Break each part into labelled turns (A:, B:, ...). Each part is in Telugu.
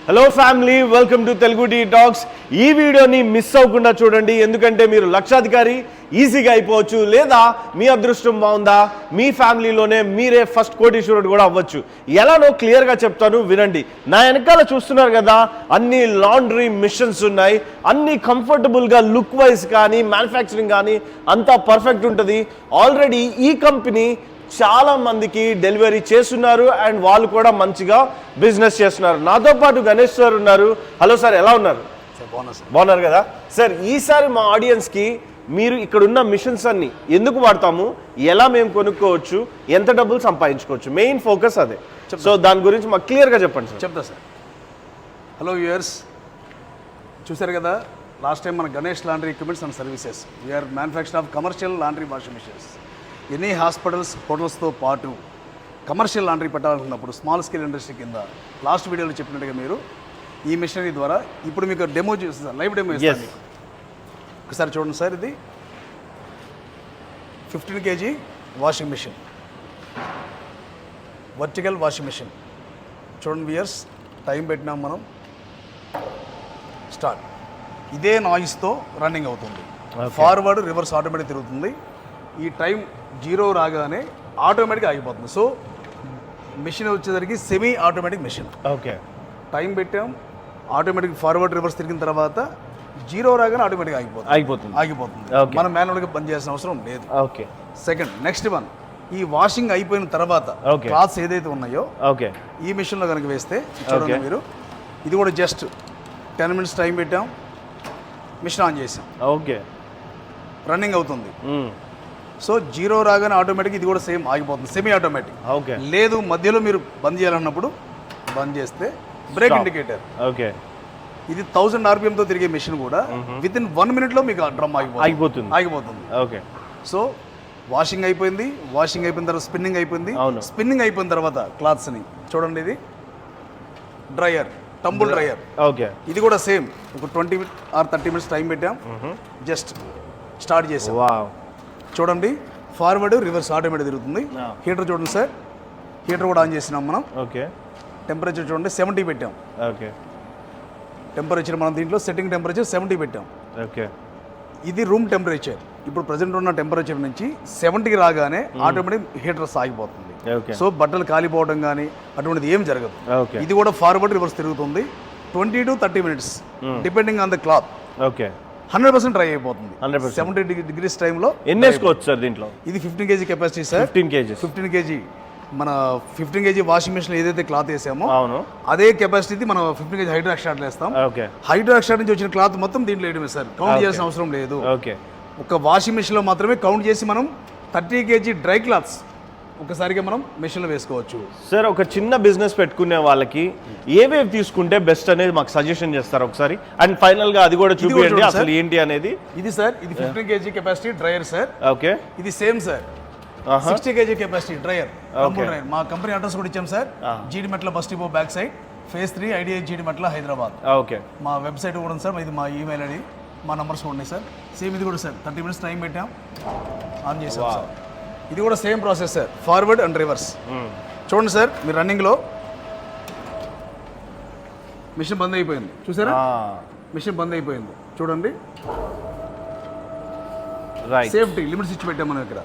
A: Hello family, welcome to Telugu tea talks. ఈ వీడియోని మిస్ అవ్వకుండా చూడండి, ఎందుకంటే మీరు లక్షాధికారి ఈజీగా అయిపోవచ్చు, లేదా మీ అదృష్టం బాగుందా మీ ఫ్యామిలీలోనే మీరే ఫస్ట్ కోటీశ్వరుడు కూడా అవ్వచ్చు. ఎలానో క్లియర్గా చెప్తాను, వినండి. నా వెనకాల చూస్తున్నారు కదా, అన్ని లాండ్రీ మిషన్స్ ఉన్నాయి. అన్ని కంఫర్టబుల్గా లుక్ వైజ్ కానీ మ్యానుఫ్యాక్చరింగ్ కానీ అంతా పర్ఫెక్ట్ ఉంటుంది. ఆల్రెడీ ఈ కంపెనీ చాలా మందికి డెలివరీ చేస్తున్నారు అండ్ వాళ్ళు కూడా మంచిగా బిజినెస్ చేస్తున్నారు. నాతో పాటు గణేష్ సార్ ఉన్నారు. హలో సార్, ఎలా ఉన్నారు? బాగున్నారు కదా సార్? ఈసారి మా ఆడియన్స్కి మీరు ఇక్కడ ఉన్న మిషన్స్ అన్ని ఎందుకు వాడతాము, ఎలా మేము కొనుక్కోవచ్చు, ఎంత డబ్బులు సంపాదించుకోవచ్చు, మెయిన్ ఫోకస్ అదే. సో దాని గురించి మాకు క్లియర్గా చెప్పండి సార్.
B: చెప్తా సార్. హలో వ్యూయర్స్, చూసారు కదా, లాస్ట్ టైం మన Ganesh laundry equipments and services, we are manufacture of commercial laundry washing machines. Any hospitals, హోటల్స్తో పాటు కమర్షియల్ లాండ్రీ పెట్టాలనుకున్నప్పుడు స్మాల్ స్కేల్ ఇండస్ట్రీ కింద లాస్ట్ వీడియోలో చెప్పినట్టుగా మీరు ఈ మిషనరీ ద్వారా ఇప్పుడు మీకు డెమో చూస్తారు, లైవ్ డెమో ఇస్తాను మీకు. ఒకసారి చూడండి సార్, ఇది 15 kg washing machine, vertical washing machine. చూడండి వ్యూయర్స్, టైం పెట్టినాం మనం, స్టార్ట్. ఇదే నాయిస్తో రన్నింగ్ అవుతుంది. ఫార్వర్డ్ రివర్స్ ఆటోమేటిక్ తిరుగుతుంది. ఈ టైం 0 రాగానే ఆటోమేటిక్గా ఆగిపోతుంది. సో మిషన్ వచ్చేసరికి semi automatic machine.
A: Okay,
B: time పెట్టాం, ఆటోమేటిక్ ఫార్వర్డ్ రివర్స్ తిరిగిన తర్వాత 0 రాగానే ఆటోమేటిక్గా ఆగిపోతుంది. మనం మాన్యువల్గా బంద్ చేయాల్సిన అవసరం లేదు.
A: ఓకే,
B: సెకండ్, నెక్స్ట్ వన్, ఈ వాషింగ్ అయిపోయిన తర్వాత క్లాత్స్ ఏదైతే ఉన్నాయో ఈ మిషన్లో కనుక వేస్తే చూడండి మీరు, ఇది కూడా జస్ట్ 10 minutes టైం పెట్టాం, మిషన్ ఆన్ చేసాం,
A: ఓకే,
B: రన్నింగ్ అవుతుంది. సో 0 రాగానే ఆటోమేటిక్ ఇది కూడా సేమ్ ఆగిపోతుంది, సెమీ ఆటోమేటిక్.
A: ఓకే,
B: లేదు మధ్యలో మీరు బంద్ చేయాలన్నప్పుడు బంద్ చేస్తే బ్రేక్ ఇండికేటర్.
A: ఓకే,
B: ఇది 1000 RPMతో తిరిగే మిషన్ కూడా విత్ ఇన్ 1 minute మీకు ఆ డ్రమ్ ఆగిపోతుంది.
A: ఓకే,
B: సో వాషింగ్ అయిపోయింది, వాషింగ్ అయిపోయిన తర్వాత స్పిన్నింగ్ అయిపోయింది, స్పిన్నింగ్ అయిపోయిన తర్వాత క్లాత్స్ని చూడండి, ఇది డ్రయర్, టంబుల్ డ్రయర్.
A: ఓకే,
B: ఇది కూడా సేమ్ ఒక 20 or 30 minutes టైం పెట్టాం, జస్ట్ స్టార్ట్ చేసాం. చూడండి, ఫార్వర్డ్ రివర్స్ ఆటోమేటిక్ తిరుగుతుంది. హీటర్ చూడండి సార్, హీటర్ కూడా ఆన్ చేసినాం మనం.
A: ఓకే,
B: టెంపరేచర్ చూడండి 70 పెట్టాం.
A: ఓకే,
B: టెంపరేచర్ మనం దీంట్లో సెట్టింగ్ టెంపరేచర్ 70 పెట్టాం.
A: ఓకే,
B: ఇది రూమ్ టెంపరేచర్. ఇప్పుడు ప్రజెంట్ ఉన్న టెంపరేచర్ నుంచి 70కి రాగానే ఆటోమేటిక్ హీటర్ సాగిపోతుంది. సో బట్టలు కాలిపోవడం కానీ అటువంటిది ఏం జరగదు. ఇది కూడా ఫార్వర్డ్ రివర్స్ తిరుగుతుంది. 20 to 30 minutes depending on the cloth.
A: Okay,
B: 100% dry అయిపోతుంది. 70 degrees టైంలో
A: ఎన్ని వేసుకోవచ్చు సార్ దీంట్లో?
B: ఇది 15 kg కెపాసిటీ సార్. 15 kg మన 15 kg వాషింగ్ మిషన్ ఏదైతే క్లాత్ వేసామో అదే కెపాసిటీ మనం 15 kg హైడ్రో ఎక్స్ట్రాట్ వేస్తాం. హైడ్రో ఎక్స్ట్రాట్ నుంచి వచ్చిన క్లాత్ మొత్తం దీంట్లో వేయడమే సార్, కౌంట్ చేయాల్సిన అవసరం లేదు. ఒక వాషింగ్ మిషన్లో మాత్రమే కౌంట్ చేసి మనం 30 kg డ్రై క్లాత్స్ ఒకసారిగా మనం మెషిన్లో వేసుకోవచ్చు.
A: సార్, ఒక చిన్న బిజినెస్ పెట్టుకునే వాళ్ళకి ఏవేవి తీసుకుంటే బెస్ట్ అనేది మాకు సజెషన్ చేస్తారు ఒకసారి, అండ్ ఫైనల్ గా అది కూడా చూపించండి అసలు ఏంటి అనేది.
B: ఇది సార్, ఇది 15 kg capacity dryer sir.
A: Okay,
B: ఇది same sir, 60 kg capacity dryer. మా కంపెనీ అడ్రస్ కూడా ఇచ్చాం sir, Jeedimetla bus depot back side, phase 3 IDA Jeedimetla Hyderabad.
A: Okay,
B: మా వెబ్సైట్ కూడా ఉంది సార్, ఇది మా ఈమెయిల్ ఐడి, మా నంబర్స్ కూడా ఉన్నాయి సార్. సేమ్ ఇది కూడా సార్ 30 minutes టైం పెట్టాం, ఆన్ చేసాం సార్. ఇది కూడా same process sir, forward and reverse. చూడండి సార్, మీరు రన్నింగ్లో మిషన్ బంద్ అయిపోయింది, చూసారా? మిషన్ బంద్ అయిపోయింది చూడండి. సేఫ్టీ లిమిట్ స్విచ్ పెట్టాం మనం ఇక్కడ.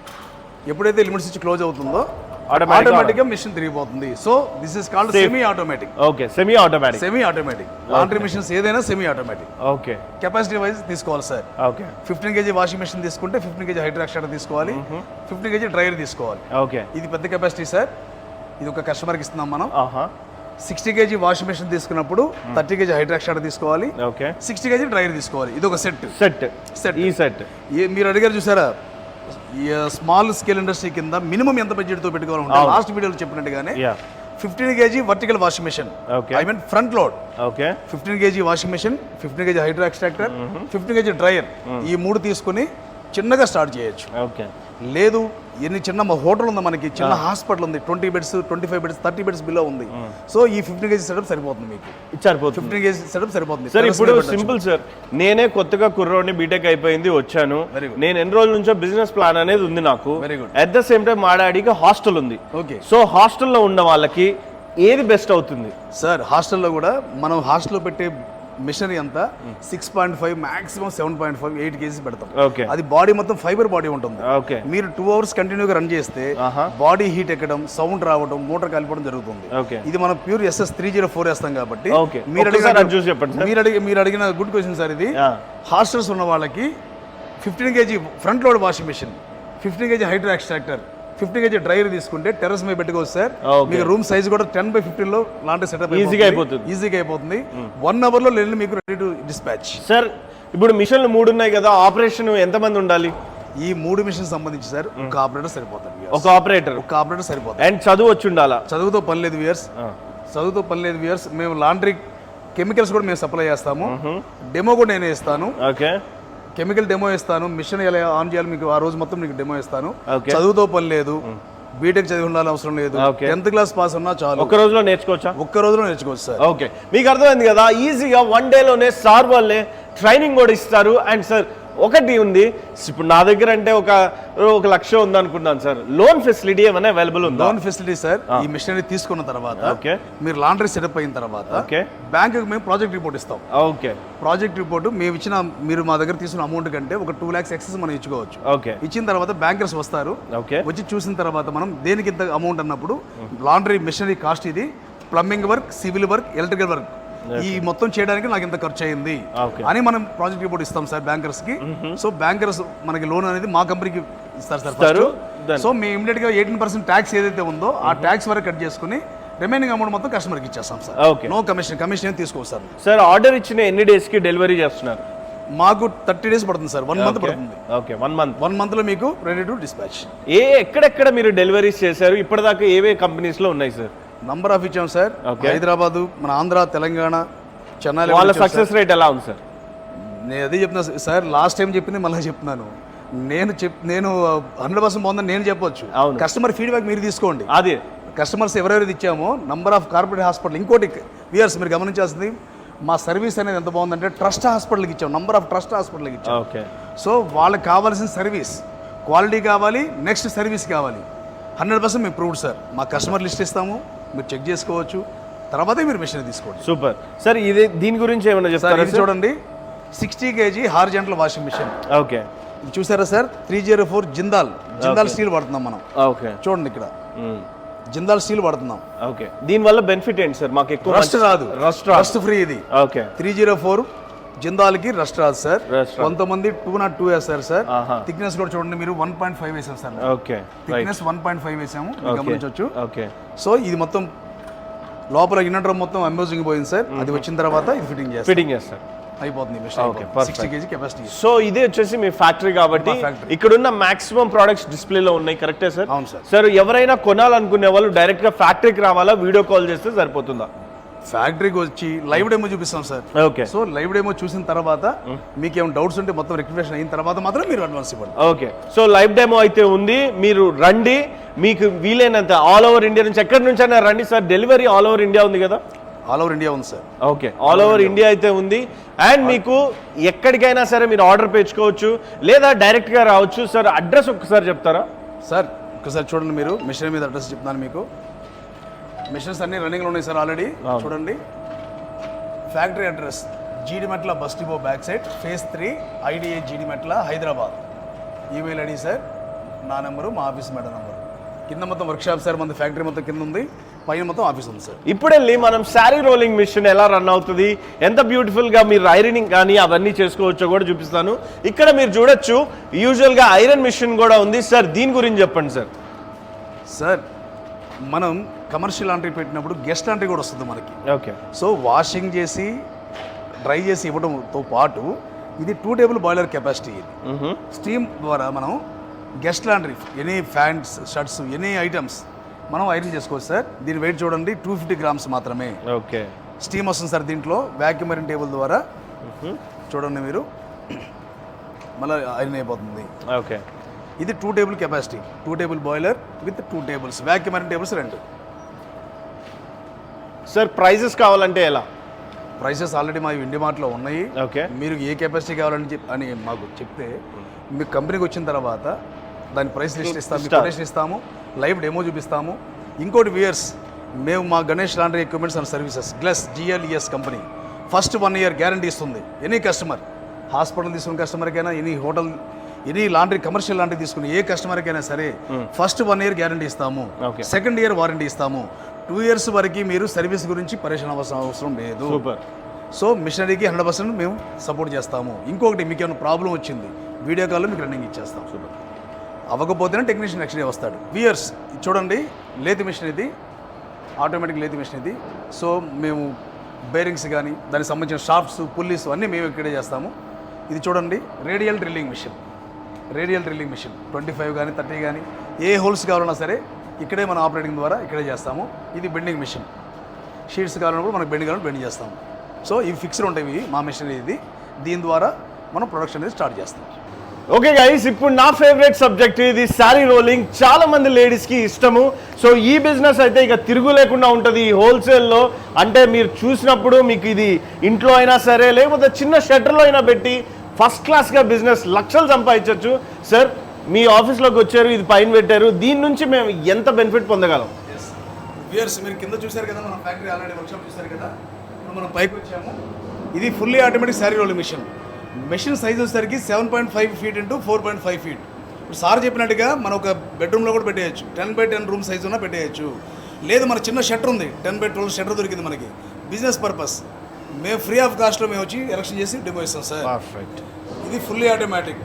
B: ఎప్పుడైతే లిమిట్ స్విచ్ క్లోజ్ అవుతుందో ఆటోమేటిక్గా మిషన్ తిరిగిపోతుంది. So this is called semi automatic.
A: Okay, semi automatic laundry machines ఏదైనా semi automatic. Okay, capacity wise తీసుకోవాలి sir. Okay, 15 kg washing machine తీసుకుంటే 15 kg హైడ్రో ఎక్స్ట్రాట్ తీసుకోవాలి, 15 kg డ్రైయర్ తీసుకోవాలి. ఓకే, ఇది పెద్ద కెపాసిటీ సార్, ఇది ఒక కస్టమర్కి ఇస్తున్నాం మనం. 60 kg వాషింగ్ మిషన్ తీసుకున్నప్పుడు 30 kg హైడ్రో ఎక్స్ట్రాట్ తీసుకోవాలి, 60 kg డ్రైయర్ తీసుకోవాలి. ఇది ఒక సెట్. మీరు అడిగారు చూసారా, స్మాల్ స్కేల్ ఇండస్ట్రీ కింద మినిమం ఎంత బడ్జెట్తో పెట్టుకోవాలంటే లాస్ట్ వీడియోలో చెప్పినట్టుగానే 15 kg vertical washing machine, I mean front load. 15 kg washing machine, 15 kg hydro extractor, 15 kg dryer, ఈ 3 తీసుకుని చిన్నగా స్టార్ట్ చేయొచ్చు. లేదు ఎన్ని చిన్న హోటల్ ఉంది మనకి, చిన్న హాస్పిటల్ ఉంది, 20 beds, 25 beds, 30 beds బిలో ఉంది. సో ఈ 15 kg సెటప్ సరిపోతుంది మీకు. 15 kg సెటప్ సరిపోతుంది సార్. ఇప్పుడు సింపుల్ సార్, నేనే కొత్తగా కుర్రోని బీటెక్ అయిపోయింది వచ్చాను, నేను ఎన్ని రోజుల నుంచో బిజినెస్ ప్లాన్ అనేది ఉంది నాకు. అట్ ద సేమ్ టైం మా డాడీకి హాస్టల్ ఉంది. సో హాస్టల్లో ఉన్న వాళ్ళకి
C: ఏది బెస్ట్ అవుతుంది
B: సార్ హాస్టల్లో కూడా మనం హాస్టల్లో పెట్టే మిషనరీ అంతా 6.5 మాక్సిమం 7.5 8 కేజీస్ పెడతాం.
C: ఓకే,
B: అది బాడీ మొత్తం ఫైబర్ బాడీ ఉంటుంది.
C: ఓకే,
B: మీరు 2 అవర్స్ కంటిన్యూగా రన్ చేస్తే బాడీ హీట్ ఎక్కడం, సౌండ్ రావడం, మోటార్ కాలిపోవడం జరుగుతుంది.
C: ఓకే,
B: ఇది మనం ప్యూర్ SS 304 వేస్తాం కాబట్టి
C: ఓకే. మీరు
B: అడిగిన గుడ్ క్వశ్చన్ సార్. ఇది హాస్టల్స్ ఉన్న వాళ్ళకి 15 KG front load washing machine, 15 KG hydro extractor, 50 KG driver తీసుకుంటే టెర్రస్ మీద పెట్టుకోవచ్చు సార్. మీకు రూమ్ సైజ్ కూడా 10/15 లో లాంటి సెటప్ ఈజీగా అయిపోతుంది. 1 అవర్ లో లెన్ మీకు రెడీ టు డిస్పాచ్.
C: సార్ ఇప్పుడు మిషన్లు 3 ఉన్నాయి కదా, ఆపరేషన్ ఎంతమంది ఉండాలి?
B: ఈ 3 మిషన్ సంబంధించి సార్ ఒక ఆపరేటర్ సరిపోతుంది.
C: ఒక ఆపరేటర్
B: సరిపోతుంది.
C: అండ్ చదువు వచ్చి ఉండాలా?
B: చదువుతో పని లేదు వ్యూయర్స్. మేము లాండ్రీ కెమికల్స్ కూడా మేము సప్లై చేస్తాము. డెమో కూడా నేనే ఇస్తాను.
C: ఓకే,
B: కెమికల్ డెమో ఇస్తాను. మిషన్ ఎలా ఆన్ చేయాలి మీకు ఆ రోజు మొత్తం మీకు డెమో ఇస్తాను. చదువుతో పని లేదు, బీటెక్ చదివి ఉండాలని అవసరం లేదు. 10th క్లాస్ పాస్ ఉన్నా చాలు.
C: ఒక్క రోజులో నేర్చుకోవచ్చు సార్. ఓకే, మీకు అర్థమైంది కదా, ఈజీగా 1 డేలోనే సార్ వాళ్ళే ట్రైనింగ్ కూడా ఇస్తారు. అండ్ సార్ ఒకటి ఉంది, ఇప్పుడు నా దగ్గర అంటే ఒక 1 లక్ష ఉంది అనుకున్నాను సార్, లోన్ ఫెసిలిటీ ఏమైనా అవైలబుల్ ఉంది?
B: లోన్ ఫెసిలిటీ సార్, ఈ మిషనరీ తీసుకున్న తర్వాత మీరు లాండ్రీ సెటప్ అయిన తర్వాత బ్యాంక్ మేము ప్రాజెక్ట్ రిపోర్ట్ ఇస్తాం.
C: ఓకే,
B: ప్రాజెక్ట్ రిపోర్ట్ మేము ఇచ్చిన, మీరు మా దగ్గర తీసుకున్న అమౌంట్ కంటే ఒక 2 lakhs ఎక్సెస్ మనం ఇచ్చుకోవచ్చు.
C: ఓకే,
B: ఇచ్చిన తర్వాత బ్యాంకర్స్ వస్తారు.
C: ఓకే,
B: వచ్చి చూసిన తర్వాత మనం దేనికి ఇంత అమౌంట్ అన్నప్పుడు లాండ్రీ మిషనరీ కాస్ట్ ఇది, plumbing work, civil work, electrical work, ఈ మొత్తం చేయడానికి నాకు ఇంత ఖర్చు అయింది అని మనం ప్రాజెక్ట్ రిపోర్ట్ ఇస్తాం సార్ బ్యాంకర్స్ కి. సో బ్యాంకర్స్ మనకి లోన్ అనేది మా కంపెనీకి ఇస్తారు సార్. సో మేము ఇమీడియట్ గా 18% ట్యాక్స్ ఏదైతే ఉందో ఆ ట్యాక్స్ వరకు కట్ చేసుకుని రిమైనింగ్ అమౌంట్ మొత్తం కస్టమర్కి ఇచ్చేస్తాం సార్. నో కమిషన్ ఏం తీసుకోవచ్చు సార్.
C: సార్ ఆర్డర్ ఇచ్చిన ఎన్ని డేస్ కి డెలివరీ చేస్తున్నారు?
B: మాకు 30 days పడుతుంది సార్. 1 month పడుతుంది.
C: ఓకే, 1 month
B: లో మీకు రెడీ టు డిస్పాచ్.
C: ఎక్కడెక్కడ మీరు డెలివరీస్ చేశారు ఇప్పటిదాకా? ఏవే కంపెనీస్ లో ఉన్నాయి సార్?
B: నంబర్ ఆఫ్ ఇచ్చాం సార్. హైదరాబాద్, మన ఆంధ్ర, తెలంగాణ, చెన్నై.
C: వాళ్ళ సక్సెస్ రేట్ ఎలా ఉంది సార్?
B: నేను అదే చెప్తున్నా సార్, లాస్ట్ టైం చెప్పింది మళ్ళీ చెప్తున్నాను. నేను 100% బాగుందని నేను చెప్పొచ్చు. కస్టమర్ ఫీడ్బ్యాక్ మీరు తీసుకోండి.
C: అదే
B: కస్టమర్స్ ఎవరెవరైతే ఇచ్చామో నంబర్ ఆఫ్ కార్పొరేట్ హాస్పిటల్. ఇంకోటి వ్యూయర్స్ మీరు గమనించాల్సింది, మా సర్వీస్ అనేది ఎంత బాగుందంటే ట్రస్ట్ హాస్పిటల్కి ఇచ్చాం, నంబర్ ఆఫ్ ట్రస్ట్ హాస్పిటల్కి ఇచ్చాం.
C: ఓకే,
B: సో వాళ్ళకి కావాల్సిన సర్వీస్ క్వాలిటీ కావాలి, నెక్స్ట్ సర్వీస్ కావాలి. 100% మేము ప్రూవ్డ్ సార్. మా కస్టమర్ లిస్ట్ ఇస్తాము, మీరు చెక్ చేసుకోవచ్చు, తర్వాత మీరు మిషన్ తీసుకోండి.
C: Super sir. ఇది దీని గురించి ఏమైనా చెప్తారా?
B: ఇది చూడండి, 60 kg horizontal washing machine.
C: Okay,
B: ఇది చూసారా సార్? 304 జిందాల్ స్టీల్ వాడుతున్నాం మనం.
C: ఓకే,
B: చూడండి ఇక్కడ జిందాల్ స్టీల్ వాడుతున్నాం.
C: ఓకే, దీని వల్ల బెనిఫిట్ ఏంటి సార్? మాకు ఎక్కువ
B: రస్ట్ రాదు, రస్ట్ ఫ్రీ ఇది.
C: ఓకే,
B: 304 జిందాల్కి రస్ట్ రాదు సార్. కొంతమంది 202 వేస్తారు సార్. థిక్నెస్ కూడా చూడండి మీరు 1.5 వేసాం సార్.
C: ఓకే,
B: థిక్నెస్ 1.5 వేసాము, గమనించవచ్చు.
C: ఓకే,
B: సో ఇది మొత్తం లోపల ఇన్నర్ డ్రమ్ మొత్తం ఎంబోజింగ్ పోయింది సార్. అది వచ్చిన తర్వాత ఇది ఫిట్టింగ్ చేస్తారు, అయిపోతుంది. 60 kg కెపాసిటీ.
C: సో ఇదే వచ్చేసి మీ ఫ్యాక్టరీ కాబట్టి ఇక్కడ ఉన్న మాక్సిమం ప్రొడక్ట్స్ డిస్ప్లేలో ఉన్నాయి. కరెక్టే సార్?
B: అవును సార్.
C: సార్ ఎవరైనా కొనాలనుకునే వాళ్ళు డైరెక్ట్ గా ఫ్యాక్టరీకి రావాలా, వీడియో కాల్ చేస్తే సరిపోతుందా?
B: ఫ్యాక్టరీకి వచ్చి లైవ్ డెమో చూపిస్తాం sir.
C: Okay,
B: so live demo చూసిన తర్వాత మీకు ఏమైనా డౌట్స్ ఉంటే మొత్తం రిక్వెస్ట్ అయిన తర్వాత మాత్రం మీరు అడ్వాన్స్ ఇవ్వండి.
C: ఓకే, సో లైవ్ డెమో అయితే ఉంది, మీరు రండి. మీకు వీలైనంత ఆల్ ఓవర్ ఇండియా నుంచి ఎక్కడి నుంచి అయినా రండి sir. Delivery all over India ఉంది కదా?
B: ఆల్ ఓవర్ ఇండియా ఉంది sir.
C: Okay, all over India అయితే ఉంది. అండ్ మీకు ఎక్కడికైనా సరే మీరు ఆర్డర్ పెంచుకోవచ్చు లేదా డైరెక్ట్గా రావచ్చు. సార్ అడ్రస్ ఒక్కసారి చెప్తారా?
B: సార్ ఒకసారి చూడండి, మీరు మిషన్ మీద అడ్రస్ చెప్తున్నాను మీకు. మిషన్స్ అన్ని రన్నింగ్లో ఉన్నాయి సార్ ఆల్రెడీ. చూడండి, factory address Jeedimetla bus depot back side, phase 3 IDA Jeedimetla, Hyderabad. Email ID sir, నా నెంబరు, మా ఆఫీస్ మేడం నెంబర్. కింద మొత్తం వర్క్ షాప్ సార్, మన ఫ్యాక్టరీ మొత్తం కింద ఉంది, పైన మొత్తం ఆఫీస్ ఉంది సార్.
C: ఇప్పుడు వెళ్ళి మనం శారీ రోలింగ్ మిషన్ ఎలా రన్ అవుతుంది, ఎంత బ్యూటిఫుల్గా మీరు ఐరనింగ్ కానీ అవన్నీ చేసుకోవచ్చో కూడా చూపిస్తాను. ఇక్కడ మీరు చూడొచ్చు, యూజువల్గా ఐరన్ మిషన్ కూడా ఉంది. సార్ దీని గురించి చెప్పండి సార్.
B: సార్ మనం కమర్షియల్ లాండ్రీ పెట్టినప్పుడు గెస్ట్ లాండ్రీ కూడా వస్తుంది మనకి.
C: ఓకే, సో
B: వాషింగ్ చేసి డ్రై చేసి ఇవ్వడంతో పాటు ఇది 2 table బాయిలర్ కెపాసిటీ. ఇది స్టీమ్ ద్వారా మనం guest laundry any pants, shirts, any items మనం ఐరన్ చేసుకోవచ్చు సార్. దీని వెయిట్ చూడండి 250 grams మాత్రమే.
C: ఓకే,
B: స్టీమ్ వస్తుంది సార్ దీంట్లో వాక్యూమ్ ఐరన్ టేబుల్ ద్వారా. చూడండి మీరు, మళ్ళీ ఐరన్ అయిపోతుంది.
C: ఓకే,
B: ఇది 2 table capacity, 2 table boiler with 2 tables vacuum iron tables 2.
C: Sir prices కావాలంటే ఎలా?
B: ప్రైసెస్ ఆల్రెడీ మా ఇండిమార్ట్లో ఉన్నాయి.
C: ఓకే,
B: మీరు ఏ కెపాసిటీ కావాలని అని మాకు చెప్తే మీకు కంపెనీకి వచ్చిన తర్వాత దాని ప్రైస్ లిస్ట్ ఇస్తాము, కొటేషన్ ఇస్తాము, లైవ్ డెమో చూపిస్తాము. ఇంకోటి వ్యూయర్స్, మేము మా Ganesh laundry equipments and services GLES company first 1 year guarantee ఇస్తుంది. ఎనీ కస్టమర్, హాస్పిటల్ తీసుకున్న కస్టమర్కైనా, any hotel, any laundry, commercial laundry తీసుకున్న ఏ కస్టమర్కైనా సరే ఫస్ట్ 1 year గ్యారంటీ ఇస్తాము. సెకండ్ ఇయర్ వారంటీ ఇస్తాము. 2 years వరకు మీరు సర్వీస్ గురించి పరిశీలన అవసరం లేదు. సో మిషనరీకి 100% మేము సపోర్ట్ చేస్తాము. ఇంకొకటి, మీకు ఏమైనా ప్రాబ్లం వచ్చింది, వీడియో కాల్లో మీకు రన్నింగ్ ఇచ్చేస్తాం. అవ్వకపోతేనే టెక్నీషియన్ నెక్స్ట్ డే వస్తాడు. వియర్స్ చూడండి, లేత్ మిషన్ ఇది, ఆటోమేటిక్ లేత్ మిషన్ ఇది. సో మేము బేరింగ్స్ కానీ దానికి సంబంధించిన షాఫ్ట్స్, పుల్లీస్ అన్నీ మేము ఇక్కడే చేస్తాము. ఇది చూడండి, రేడియల్ డ్రిల్లింగ్ మిషన్. 25 కానీ 30 కానీ ఏ హోల్స్ కావాలన్నా సరే ఇక్కడే మన ఆపరేటింగ్ ద్వారా ఇక్కడే చేస్తాము. ఇది బెండింగ్ మిషన్. షీట్స్ కావాలన్నప్పుడు మనకు బెండింగ్ కావాలని బెండ్ చేస్తాము. సో ఇవి ఫిక్స్డ్ ఉంటాయి, ఇవి మా మిషన్ ఇది. దీని ద్వారా మనం ప్రొడక్షన్ అనేది స్టార్ట్ చేస్తాం.
C: ఓకే గైస్, ఇప్పుడు నా ఫేవరెట్ సబ్జెక్ట్ ఇది శారీ రోలింగ్. చాలా మంది లేడీస్కి ఇష్టము. సో ఈ బిజినెస్ అయితే ఇక తిరుగు లేకుండా ఉంటుంది ఈ హోల్సేల్లో. అంటే మీరు చూసినప్పుడు మీకు ఇది ఇంట్లో అయినా సరే, లేకపోతే చిన్న షట్టర్లో అయినా పెట్టి ఫస్ట్ క్లాస్గా బిజినెస్ లక్షలు సంపాదించవచ్చు. సార్, మీ ఆఫీస్లోకి వచ్చారు, ఇది పైన పెట్టారు, దీని నుంచి మేము ఎంత బెనిఫిట్ పొందగలం?
B: వియర్స్ మీరు కింద చూశారు కదా, మన ఫ్యాక్టరీ ఆల్రెడీ వర్క్షాప్ చూశారు కదా. ఇప్పుడు మనం పైకి వచ్చాము. ఇది fully automatic sari rolling machine. Machine size వచ్చేసరికి 7.5 feet ఇంటూ 4.5 feet. ఇప్పుడు సార్ చెప్పినట్టుగా మనం ఒక బెడ్రూమ్లో కూడా పెట్టేయచ్చు. 10x10 రూమ్ సైజ్ ఉన్నా పెట్టేయచ్చు. లేదు మన చిన్న షట్టర్ ఉంది, 10x12 షట్టర్ దొరికింది మనకి, బిజినెస్ పర్పస్. మేము ఫ్రీ ఆఫ్ కాస్ట్లో మేము వచ్చి ఎలక్షన్ చేసి డెమో ఇస్తాం సార్. ఇది fully automatic.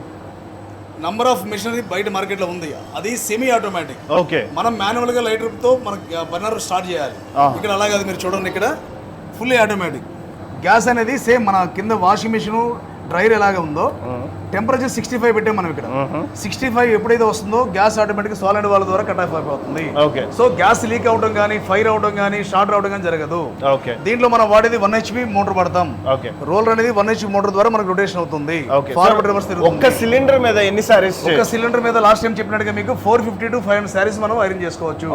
B: Number of machinery బయట మార్కెట్లో ఉంది, అది సెమీ ఆటోమేటిక్.
C: ఓకే,
B: మనం మాన్యువల్గా లైటర్తో మనకి బర్నర్ స్టార్ట్ చేయాలి. ఇక్కడ అలాగే అది మీరు చూడండి, ఇక్కడ ఫుల్లీ ఆటోమేటిక్. గ్యాస్ అనేది సేమ్ మన కింద వాషింగ్ మిషన్, డ్రైర్ ఎలాగే ఉందో టెంపరేచర్ 65 పెట్టాం మనం ఇక్కడ. 65 ఎప్పుడైతే వస్తుందో గ్యాస్ ఆటోమేటిక్ సాలిడ్ వాల్ ద్వారా కట్ ఆఫ్ అయిపోతుంది. సో గ్యాస్ లీక్ అవడం కానీ, ఫైర్ అవడం కానీ, షార్ట్ అవడం కానీ జరగదు. దీంట్లో మనం వాడేది 1 HP మోటార్ పడతాం. రోలర్ అనేది 1 HP మోటార్ ద్వారా మనకు రొటేషన్ అవుతుంది. ఫార్వర్డ్ రివర్స్ తిరుగుతుంది.
C: ఒక్క సిలిండర్ మీద ఎన్ని సారీస్?
B: ఒక సిలిండర్ మీద లాస్ట్ టైం చెప్పినట్టుగా మీకు 450 to 500 సారీస్ మనం ఐరన్ చేసుకోవచ్చు.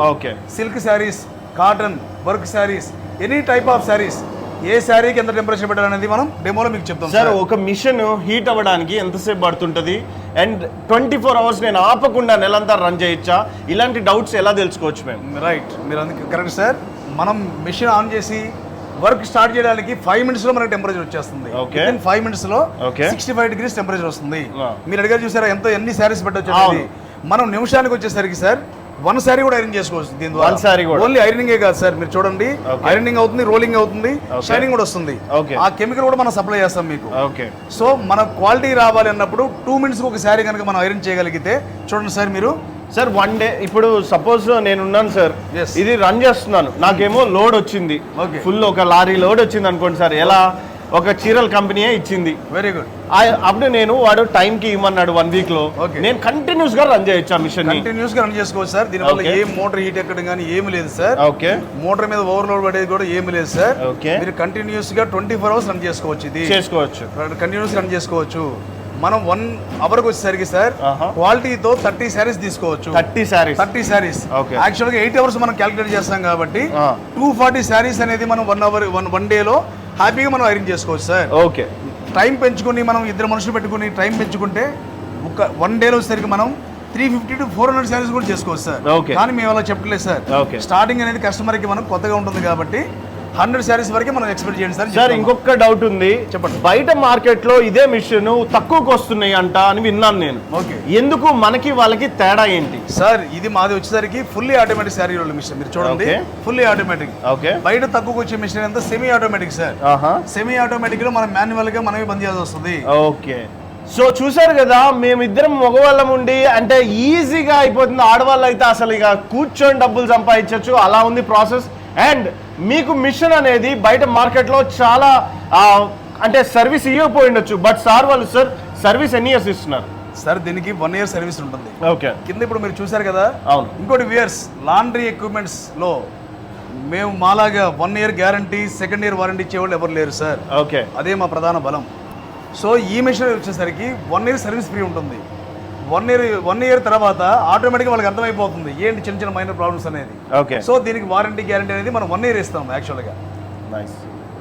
B: Silk saris, cotton, work saris, any type of saris. ఏ శారీకి ఎంత టెంపరేచర్ పెట్టాలనేది మనం డెమోలో మీకు చెప్తాం
C: సార్. ఒక మిషన్ హీట్ అవ్వడానికి ఎంతసేపు పడుతుంటుంది? అండ్ 24 hours నేను ఆపకుండా నెలంతా రన్ చేయొచ్చా? ఇలాంటి డౌట్స్ ఎలా తెలుసుకోవచ్చు మేము?
B: రైట్, మీరు అందుకే కరెక్ట్ సార్. మనం మిషన్ ఆన్ చేసి వర్క్ స్టార్ట్ చేయడానికి 5 minutes లో మనకి టెంపరేచర్ వచ్చేస్తుంది. 5 minutes లో 65 degrees టెంపరేచర్ వస్తుంది. మీరు అడిగారు చూసారా ఎన్ని శారీస్ పెట్టవచ్చు? మనం నిమిషానికి వచ్చేసరికి సార్ 1 శారీ కూడా ఐరన్ చేసుకోవచ్చు దీని ద్వారా. ఓన్లీ ఐరనింగే కాదు సార్, మీరు చూడండి, ఐరనింగ్ అవుతుంది, రోలింగ్ అవుతుంది, షైనింగ్ కూడా వస్తుంది. ఆ కెమికల్ కూడా మనం సప్లై చేస్తాం మీకు. సో మన క్వాలిటీ రావాలి అన్నప్పుడు 2 minutes ఒక శారీ కనుక మనం ఐరన్ చేయగలిగితే చూడండి సార్ మీరు.
C: సార్ 1 day, ఇప్పుడు సపోజ్ నేను ఉన్నాను సార్, ఇది రన్ చేస్తున్నాను, నాకేమో లోడ్ వచ్చింది, ఫుల్ ఒక లారీ లోడ్ వచ్చింది అనుకోండి సార్. ఎలా? ఒక చీరల కంపెనీయే ఇచ్చింది.
B: Very good.
C: అప్పుడు నేను వాడు టైంకి ఇవ్వమన్నాడు 1 week లో, నేను కంటిన్యూస్ గా రన్ చేయొచ్చు ఆ మిషన్.
B: కంటిన్యూస్ గా రన్ చేసుకోవచ్చు సార్. దీనివల్ల ఏం మోటార్ హీట్ ఎక్కడం కానీ ఏమి లేదు సార్.
C: ఓకే,
B: మోటార్ మీద ఓవర్లోడ్ పడేది కూడా ఏమి లేదు సార్. మీరు కంటిన్యూస్ గా 24 hours రన్ చేసుకోవచ్చు. ఇది కంటిన్యూస్ రన్ చేసుకోవచ్చు. మనం 1 hour వచ్చేసరికి సార్ క్వాలిటీతో 30 sarees తీసుకోవచ్చు. 30 sarees. యాక్చువల్ గా 8 hours మనం క్యాలిక్యులేట్ చేస్తాం కాబట్టి 240 sarees అనేది మనం 1 day లో హ్యాపీగా మనం ఐరన్ చేసుకోవచ్చు సార్.
C: ఓకే,
B: టైం పెంచుకొని మనం 2 మనుషులు పెట్టుకుని టైం పెంచుకుంటే ఒక 1 day వచ్చేసరికి మనం 350 to 400 sarees కూడా చేసుకోవచ్చు సార్. కానీ మేము అలా చెప్పలేదు సార్. స్టార్టింగ్ అనేది కస్టమర్కి మనం కొత్తగా ఉంటుంది కాబట్టి 100 sarees వరకే మనం ఎక్స్పెక్ట్ చేయండి సార్.
C: సార్ ఇంకొక డౌట్ ఉంది, చెప్పండి. బయట మార్కెట్ లో ఇదే మిషన్ తక్కువకి వస్తున్నాయి అంట అని విన్నాను నేను. ఎందుకు మనకి వాళ్ళకి తేడా ఏంటి
B: సార్? ఇది మాది వచ్చేసరికి fully automatic sari rolling machine. మీరు చూడండి, ఫుల్లీ ఆటోమేటిక్. బయట తక్కువకి వచ్చే మిషన్ అంతా semi automatic sir. Semi automatic లో మనం మాన్యువల్ గా మనమే బంద్ చేయాల్సి వస్తుంది.
C: ఓకే, సో చూసారు కదా, మేమిద్దరం మగవాళ్ళం ఉండి అంటే ఈజీగా అయిపోతుంది. ఆడవాళ్ళు అయితే అసలు ఇక కూర్చొని డబ్బులు సంపాదించవచ్చు, అలా ఉంది ప్రాసెస్. అండ్ మీకు మిషన్ అనేది బయట మార్కెట్లో చాలా అంటే సర్వీస్ ఇవ్వకపోయి ఉండొచ్చు, బట్ సార్ వాళ్ళు సార్ సర్వీస్ ఎన్ని ఇయర్స్ ఇస్తున్నారు
B: సార్? దీనికి 1 year సర్వీస్ ఉంటుంది.
C: ఓకే,
B: కింద ఇప్పుడు మీరు చూసారు కదా.
C: అవును.
B: ఇంకోటి వియర్స్ లాండ్రీ ఎక్విప్మెంట్స్ లో మేము మాలాగా 1 year guarantee, second year warranty ఇచ్చేవాళ్ళు ఎవరు లేరు సార్.
C: ఓకే,
B: అదే మా ప్రధాన బలం. సో ఈ మిషన్ వచ్చేసరికి 1 year సర్వీస్ ఫ్రీ ఉంటుంది. 1 year తర్వాత ఆటోమేటిక్గా వాళ్ళకి అర్థమైపోతుంది ఏంటి చిన్న చిన్న మైనర్ ప్రాబ్లమ్స్ అనేది.
C: ఓకే,
B: సో దీనికి వారంటీ గ్యారంటీ అనేది మనం 1 year ఇస్తాం యాక్చువల్గా.
C: నైస్.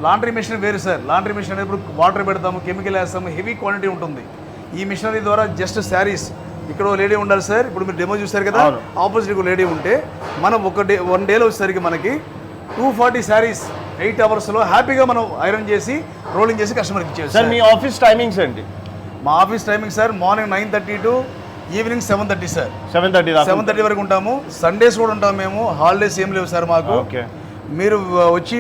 B: లాండ్రీ మిషన్ వేరు సార్. లాండ్రీ మిషన్ అనేది ఇప్పుడు వాటర్ పెడతాము, కెమికల్ వేస్తాము, హెవీ క్వాంటిటీ ఉంటుంది. ఈ మిషనరీ ద్వారా జస్ట్ శారీస్. ఇక్కడ లేడీ ఉండాలి సార్. ఇప్పుడు మీరు డెమో చూసారు కదా, ఆపోజిట్ లేడీ ఉంటే మనం 1 day వచ్చేసరికి మనకి 240 శారీస్ 8 అవర్స్లో హ్యాపీగా మనం ఐరన్ చేసి రోలింగ్ చేసి కస్టమర్కి ఇచ్చేది
C: సార్ మీ ఆఫీస్ టైమింగ్స్ ఏంటి?
B: మా office timing sir morning 9:30 to evening 7:30 sir.
C: 7:30
B: వరకు ఉంటాము. సండేస్ కూడా ఉంటాము మేము. హాలిడేస్ ఏం లేవు సార్ మాకు.
C: ఓకే.
B: మీరు వచ్చి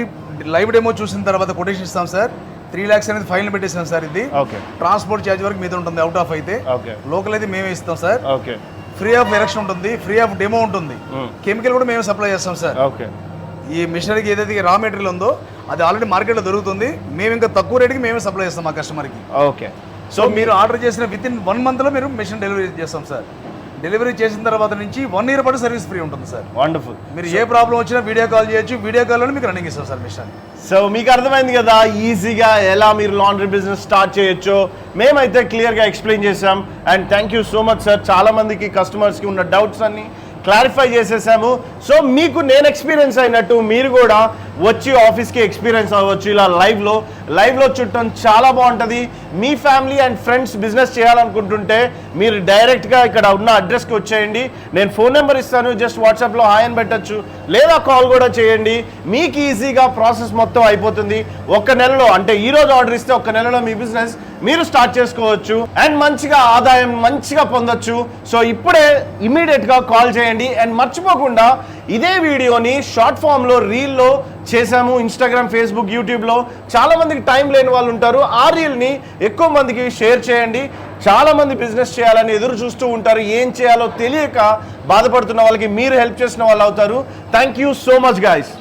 B: లైవ్ డెమో చూసిన తర్వాత కొటేషన్ ఇస్తాం సార్. 3 lakhs అనేది ఫైన్ పెట్టేసాం సార్. ఇది
C: ఓకే.
B: ట్రాన్స్పోర్ట్ ఛార్జ్ వరకు మీద ఉంటుంది, అవుట్ ఆఫ్ అయితే.
C: ఓకే.
B: లోకల్ అయితే మేమే ఇస్తాం sir.
C: Okay.
B: Free of election ఉంటుంది, ఫ్రీ ఆఫ్ డెమో ఉంటుంది, కెమికల్ కూడా మేమే సప్లై చేస్తాం సార్.
C: ఓకే.
B: ఈ మిషనరీకి ఏదైతే రా మెటీరియల్ ఉందో అది ఆల్రెడీ మార్కెట్లో దొరుకుతుంది. మేము ఇంకా తక్కువ రేటుకి మేమే సప్లై చేస్తాం మా కస్టమర్కి.
C: ఓకే.
B: సో మీరు ఆర్డర్ చేసిన వితిన్ 1 monthలో మీరు మిషన్ డెలివరీ చేస్తాం సార్. డెలివరీ చేసిన తర్వాత నుంచి 1 year పాటు సర్వీస్ ఫ్రీ ఉంటుంది సార్.
C: వండర్ఫుల్.
B: మీరు ఏ ప్రాబ్లం వచ్చినా వీడియో కాల్ చేయొచ్చు. వీడియో కాల్లోనే మీకు రన్నింగ్ ఇస్తాం సార్ మిషన్.
C: సో మీకు అర్థమైంది కదా ఈజీగా ఎలా మీరు లాండ్రీ బిజినెస్ స్టార్ట్ చేయొచ్చో మేమైతే క్లియర్గా ఎక్స్ప్లెయిన్ చేసాం. And thank you so much sir. చాలా మందికి కస్టమర్స్కి ఉన్న డౌట్స్ అన్ని క్లారిఫై చేసేసాము. సో మీకు నేను ఎక్స్పీరియన్స్ అయినట్టు మీరు కూడా వచ్చి ఆఫీస్కి ఎక్స్పీరియన్స్ అవ్వచ్చు. ఇలా లైవ్లో చుట్టం చాలా బాగుంటుంది. మీ ఫ్యామిలీ అండ్ ఫ్రెండ్స్ బిజినెస్ చేయాలనుకుంటుంటే మీరు డైరెక్ట్గా ఇక్కడ ఉన్న అడ్రస్కి వచ్చేయండి. నేను ఫోన్ నెంబర్ ఇస్తాను, జస్ట్ వాట్సాప్లో హాయ్ అని పెట్టచ్చు, లేదా కాల్ కూడా చేయండి. మీకు ఈజీగా ప్రాసెస్ మొత్తం అయిపోతుంది. 1 నెలలో, అంటే ఈరోజు ఆర్డర్ ఇస్తే 1 నెలలో మీ బిజినెస్ మీరు స్టార్ట్ చేసుకోవచ్చు అండ్ మంచిగా ఆదాయం మంచిగా పొందొచ్చు. సో ఇప్పుడే ఇమీడియట్గా కాల్ చేయండి. అండ్ మర్చిపోకుండా ఇదే వీడియోని షార్ట్ ఫామ్లో రీల్లో చేసాము. ఇన్స్టాగ్రామ్, ఫేస్బుక్, యూట్యూబ్లో చాలా మందికి టైం లేని వాళ్ళు ఉంటారు. ఆ రీల్ని ఎక్కువ మందికి షేర్ చేయండి. చాలా మంది బిజినెస్ చేయాలని ఎదురు చూస్తూ ఉంటారు. ఏం చేయాలో తెలియక బాధపడుతున్న వాళ్ళకి మీరు హెల్ప్ చేసిన వాళ్ళు అవుతారు. Thank you so much guys.